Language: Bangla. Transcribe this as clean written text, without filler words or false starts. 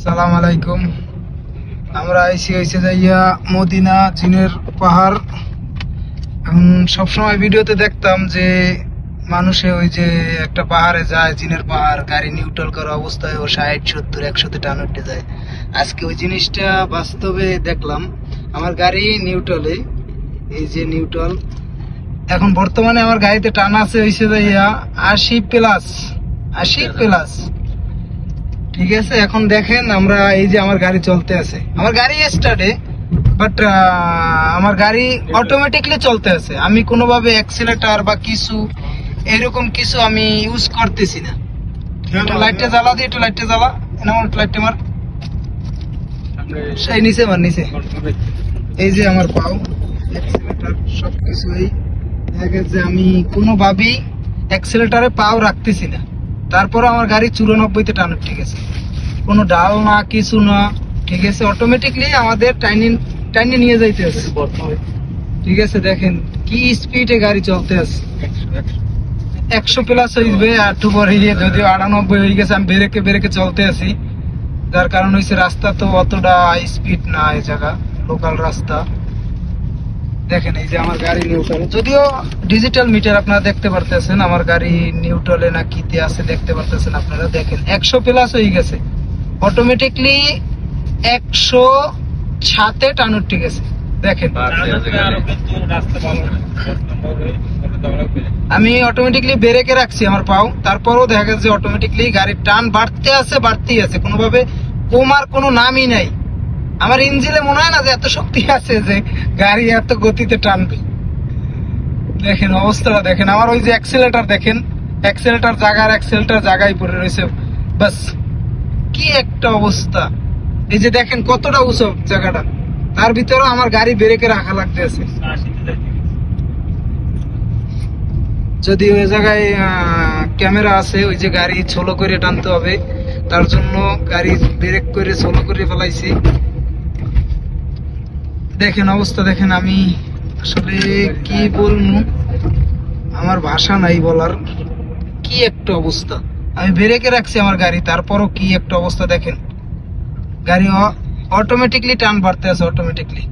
সালাম আলাইকুম। আমরা আইসি হয়েছে যাইয়া মদিনা জিনের পাহাড়। সবসময় ভিডিওতে দেখতাম যে মানুষে ওই যে একটা পাহাড়ে যায়, জিনের পাহাড়, গাড়ি নিউট্রাল করা অবস্থায় ও 60, 70, 100-তে টান উঠে যায়। আজকে ওই জিনিসটা বাস্তবে দেখলাম। আমার গাড়ি নিউট্রালে, এই যে নিউট্রাল। এখন বর্তমানে আমার গাড়িতে টান আছে হয়েছে যাইয়া 80+। ঠিক আছে, এখন দেখেন আমরা এই যে আমার গাড়ি চলতে আছে, আমার গাড়ি স্টার্টে, বাট আমার গাড়ি অটোমেটিকলি চলতে আছে। আমি কোনোভাবে অ্যাক্সিলারেটর বা কিছু এরকম কিছু আমি ইউজ করতেছি না। একটু লাইটটা জ্বালা দিয়ে, একটু লাইটটা জ্বালা, একটু লাইটটা মার, সেই নিচে মার, নিচে। এই যে আমার পাও, অ্যাক্সিলারেটর সবকিছু এই যে আমি কোনোভাবেই অ্যাক্সিলারেটরে পাও রাখতেছি না। তারপর আমার গাড়ি 94-তে টান ঠিক আছে, কোনো ডাল না কিছু না। ঠিক আছে, অটোমেটিকলি আমাদের টাইনে নিয়ে যাইতে আছে। ঠিক আছে, দেখেন কি স্পিডে গাড়ি চলতে আছে। 100+ হইবে, আর একটু পরে যদিও 98 হয়ে গেছে। আমি বেরেকে চলতে আছি, যার কারণ হচ্ছে রাস্তা তো অতটা স্পিড না, এই জায়গা লোকাল রাস্তা। দেখেন এই যে আমার গাড়ি নিউট্রাল, যদিও ডিজিটাল মিটার আপনারা দেখতে পারতেছেন আমার গাড়ি নিউট্রালে না কিতে আছে দেখতে পারতেছেন আপনারা। দেখেন 100+ হয়ে গেছে, অটোমেটিকলি 107-এ টান উঠে গেছে। দেখেন আমি অটোমেটিকলি ব্রেকে রাখছি আমার পাও, তারপরও দেখা গেছে অটোমেটিকলি গাড়ির টান বাড়তেই আছে, কোনোভাবে কমার কোনো নামই নাই। আমার ইঞ্জিনে মনে হয় না যে এত শক্তি আছে যে গাড়ি এত গতিতে টানবে। দেখেন অবস্থাটা দেখেন, আমার ওই যে অ্যাক্সিলারেটর দেখেন, অ্যাক্সিলারেটর জায়গায় পড়ে রয়েছে। বাস কি একটা অবস্থা। এই যে দেখেন কতটা উঁচু জায়গাটা, তার ভিতরেও আমার গাড়ি ব্রেকে রাখা লাগতেছে। যদি ওই জায়গায় ক্যামেরা আছে, ওই যে গাড়ি স্লো করে টানতে হবে, তার জন্য গাড়ি ব্রেক করে স্লো করে ফেলাইছি। দেখেন অবস্থা দেখেন, আমি আসলে কি বলবো, আমার ভাষা নাই বলার। কি একটা অবস্থা, আমি ব্রেকে রাখছি আমার গাড়ি, তারপরও কি একটা অবস্থা। দেখেন গাড়ি অটোমেটিকলি টান বাড়তে আছে, অটোমেটিকলি।